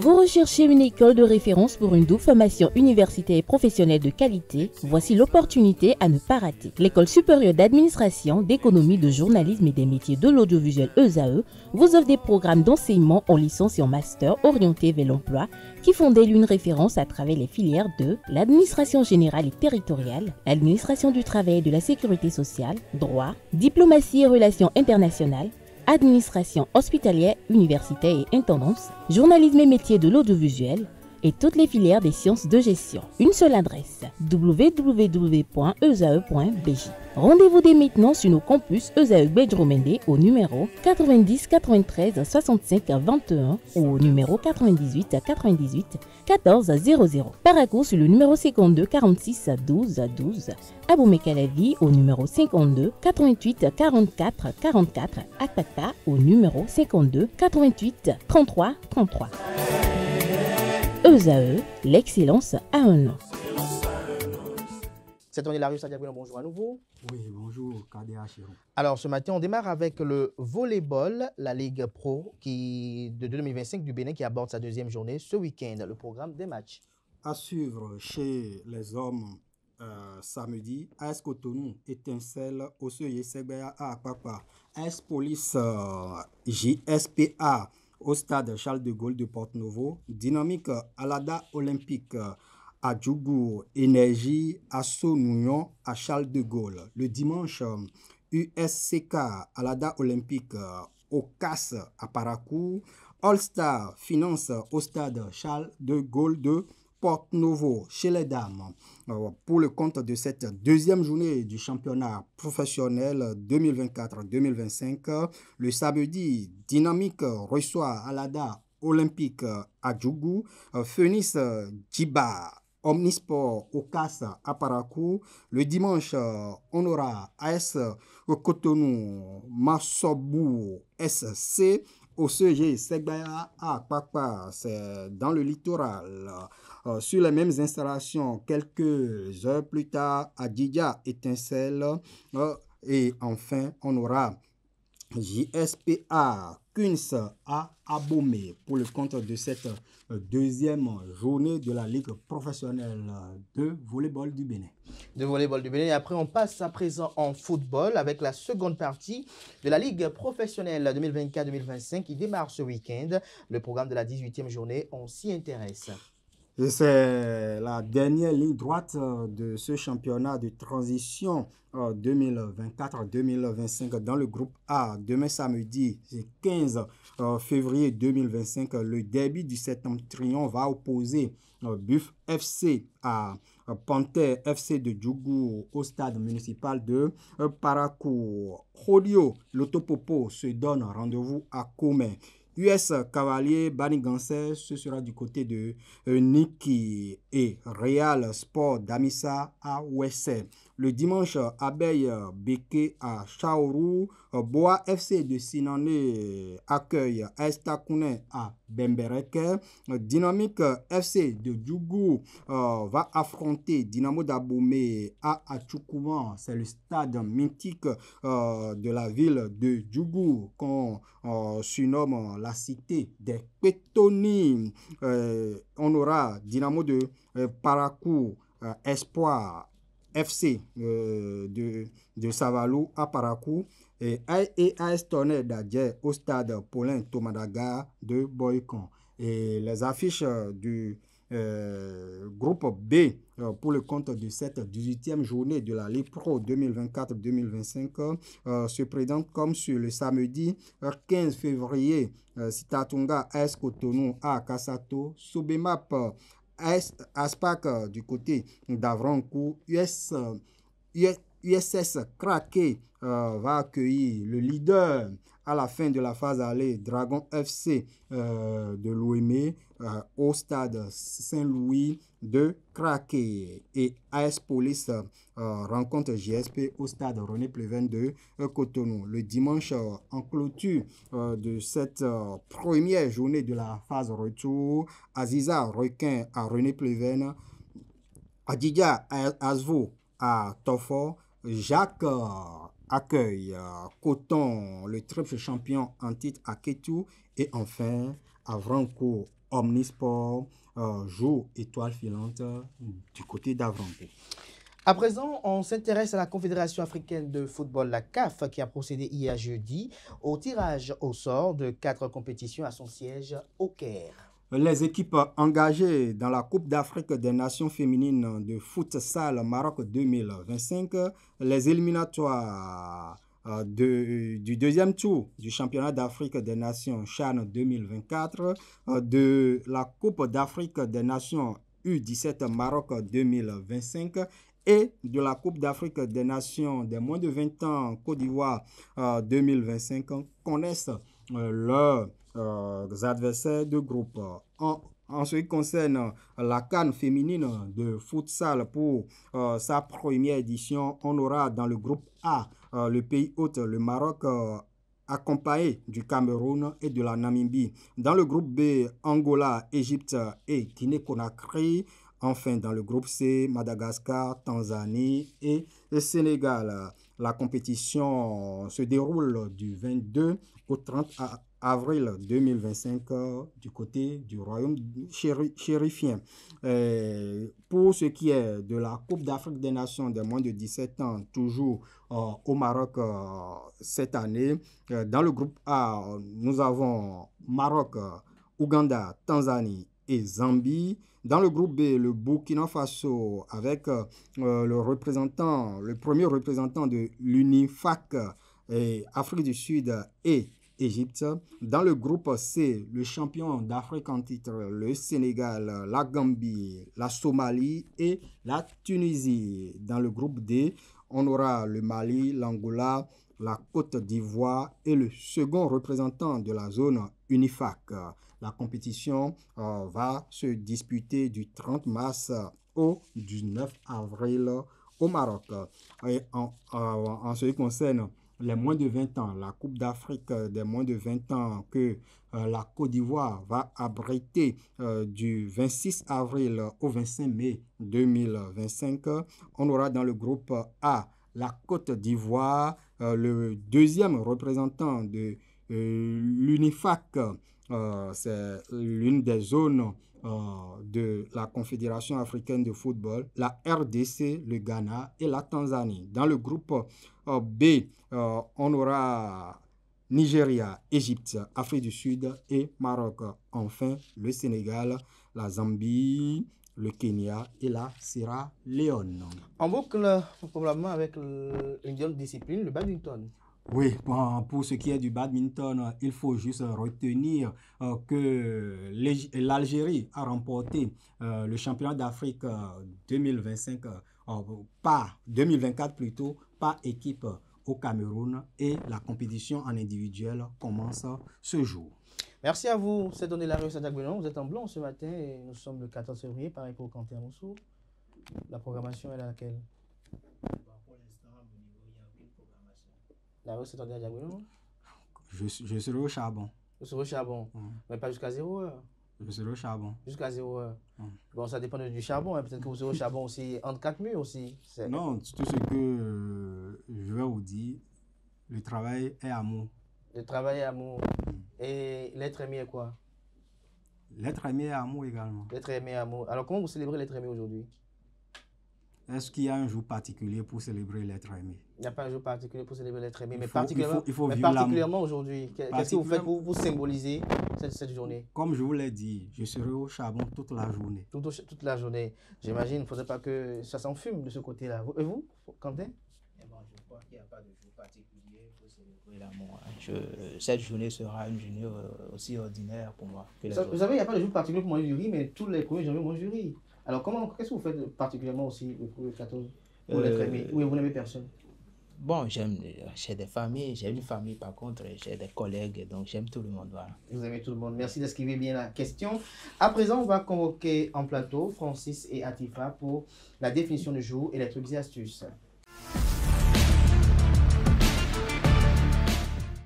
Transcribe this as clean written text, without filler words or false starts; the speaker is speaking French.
Vous recherchez une école de référence pour une double formation universitaire et professionnelle de qualité? Voici l'opportunité à ne pas rater. L'École supérieure d'administration, d'économie, de journalisme et des métiers de l'audiovisuel ESAE vous offre des programmes d'enseignement en licence et en master orientés vers l'emploi qui font d'elle une référence à travers les filières de l'administration générale et territoriale, l'administration du travail et de la sécurité sociale, droit, diplomatie et relations internationales, administration hospitalière, universitaire et intendance, journalisme et métiers de l'audiovisuel et toutes les filières des sciences de gestion. Une seule adresse, www.esae.bj. Rendez-vous dès maintenant sur nos campus ESAE Bedjromende au numéro 90 93 65 21 ou au numéro 98 98 14 00. Paracourt sur le numéro 52 46 12 12. Aboumé-Calavi au numéro 52 88 44 44. Akpata au numéro 52 88 33 33. ESAE, l'excellence à un nom. C'est Tony Larius, bonjour à nouveau. Oui, bonjour, KDH. Alors, ce matin, on démarre avec le volleyball, la Ligue Pro de 2025 du Bénin qui aborde sa deuxième journée ce week-end. Le programme des matchs. À suivre chez les hommes samedi, AS Cotonou, Étincelle, Ossoye, Segbea, Akpapa, AS Police, JSPA, au stade Charles de Gaulle de Porte-Novo, Dynamique Alada Olympique à Djougou, Énergie à Sonouillon à Charles de Gaulle. Le dimanche, USCK Alada Olympique au CAS à Parakou, All-Star Finance au stade Charles de Gaulle de Porte-Novo chez les dames. Pour le compte de cette deuxième journée du championnat professionnel 2024-2025, le samedi, Dynamique reçoit Alada Olympique à Djougou, Phoenix Djiba Omnisport au CAS à Parakou. Le dimanche, on aura AS Cotonou Massobou SC au CG Segbaya à Papa, c'est dans le littoral. Sur les mêmes installations, quelques heures plus tard, à Djidja Étincelle. Et enfin, on aura JSPA Queens à Abomey pour le compte de cette deuxième journée de la Ligue professionnelle de volleyball du Bénin. De volleyball du Bénin. Et après, on passe à présent en football avec la seconde partie de la Ligue professionnelle 2024-2025 qui démarre ce week-end. Le programme de la 18e journée, on s'y intéresse. C'est la dernière ligne droite de ce championnat de transition 2024-2025 dans le groupe A. Demain samedi, 15 février 2025, le derby du Septentrion va opposer Buff FC à Panthère FC de Djougou au stade municipal de Parakou. Rodio Lotopopo se donne rendez-vous à Comé. US Cavalier Banigansé, ce sera du côté de Niki et Real Sport d'Amissa à Ouessé. Le dimanche, Abeille Beke à Chaourou, Boa FC de Sinané accueille Estakouné à Bembereke. Dynamique FC de Djougou va affronter Dynamo d'Abomey à Atchoukouman. C'est le stade mythique de la ville de Djougou qu'on surnomme la cité des pétonymes. On aura Dynamo de Parakou, Espoir FC de Savalou à Parakou et AS Tonnerre d'Adjé au stade Paulin Tomadaga de Boycon. Et les affiches du groupe B pour le compte de cette 18e journée de la Ligue Pro 2024-2025 se présentent comme sur le samedi 15 février. Sitatunga AS Cotonou à Kassato, Sobemap Aspac du côté d'Avrancourt, USS Kraké va accueillir le leader à la fin de la phase aller, Dragon FC de l'OME au stade Saint-Louis de Kraké. Et AS Police rencontre JSP au stade René Pleven de Cotonou. Le dimanche, en clôture de cette première journée de la phase retour, Aziza Requin à René Pleven, Adidja Asvo à Tofor, Jacques accueille Coton, le triple champion en titre à Kétou. Et enfin, Avranco Omnisport joue étoile filante du côté d'Avranco. À présent, on s'intéresse à la Confédération africaine de football, la CAF, qui a procédé hier jeudi au tirage au sort de 4 compétitions à son siège au Caire. Les équipes engagées dans la Coupe d'Afrique des Nations féminines de futsal Maroc 2025, les éliminatoires du deuxième tour du championnat d'Afrique des Nations CHAN 2024, de la Coupe d'Afrique des Nations U17 Maroc 2025 et de la Coupe d'Afrique des Nations des moins de 20 ans Côte d'Ivoire 2025 connaissent leurs adversaires de groupe. En ce qui concerne la CAN féminine de futsal pour sa première édition, on aura dans le groupe A le pays hôte, le Maroc, accompagné du Cameroun et de la Namibie. Dans le groupe B, Angola, Égypte et Guinée-Conakry. Enfin, dans le groupe C, Madagascar, Tanzanie et le Sénégal. La compétition se déroule du 22 au 30 avril 2025 du côté du royaume chérifien. Pour ce qui est de la Coupe d'Afrique des Nations des moins de 17 ans, toujours au Maroc cette année, dans le groupe A, nous avons Maroc, Ouganda, Tanzanie et Zambie. Dans le groupe B, le Burkina Faso avec le premier représentant de l'UNIFAC, Afrique du Sud et Égypte. Dans le groupe C, le champion d'Afrique en titre, le Sénégal, la Gambie, la Somalie et la Tunisie. Dans le groupe D, on aura le Mali, l'Angola, la Côte d'Ivoire et le second représentant de la zone UNIFAC. La compétition va se disputer du 30 mars au 19 avril au Maroc. Et en ce qui concerne les moins de 20 ans, la Coupe d'Afrique des moins de 20 ans que la Côte d'Ivoire va abriter du 26 avril au 25 mai 2025. On aura dans le groupe A la Côte d'Ivoire, le deuxième représentant de l'UNIFAC. C'est l'une des zones de la Confédération africaine de football, la RDC, le Ghana et la Tanzanie. Dans le groupe B, on aura Nigeria, Égypte, Afrique du Sud et Maroc. Enfin, le Sénégal, la Zambie, le Kenya et la Sierra Leone. On boucle probablement avec une autre discipline, le badminton. Oui, bon, pour ce qui est du badminton, il faut juste retenir que l'Algérie a remporté le championnat d'Afrique 2025, pas 2024 plutôt, par équipe au Cameroun et la compétition en individuel commence ce jour. Merci à vous, c'est donné la rue Saint-Agbenon. Vous êtes en blanc ce matin et nous sommes le 14 février, pareil pour Quentin Moussou. La programmation est à laquelle? La rue Saint-Agbenon. Je serai au charbon. Vous serez au charbon, mais pas jusqu'à 0 heure. Je serai au charbon. Jusqu'à 0 heure. Bon, ça dépend du charbon. Hein. Peut-être que vous serez au charbon aussi entre 4 murs aussi. Non, tout ce que je vais vous dire, le travail est amour. Le travail est amour. Et l'être aimé est quoi? L'être aimé est amour également. L'être aimé est amour. Alors, comment vous célébrez l'être aimé aujourd'hui? Est-ce qu'il y a un jour particulier pour célébrer l'être aimé? Il n'y a pas un jour particulier pour célébrer l'être aimé, mais particulièrement aujourd'hui, qu'est-ce que vous faites pour symboliser cette journée? Comme je vous l'ai dit, je serai au charbon toute la journée. Toute la journée. J'imagine, il ne faudrait pas que ça s'enfume de ce côté-là. Et vous, Quentin? Je crois qu'il n'y a pas de jour particulier pour célébrer l'amour. Cette journée sera une journée aussi ordinaire pour moi. Vous savez, il n'y a pas de jour particulier pour manger du riz, mais tous les 1er janvier mangent du riz. Alors, qu'est-ce que vous faites particulièrement aussi pour le 14 pour l'être aimé? Oui, vous n'aimez personne? Bon, j'ai des familles, j'ai une famille par contre, j'ai des collègues, donc j'aime tout le monde. Voilà. Vous aimez tout le monde. Merci d'esquiver bien la question. À présent, on va convoquer en plateau Francis et Atifa pour la définition du jour et les trucs et astuces.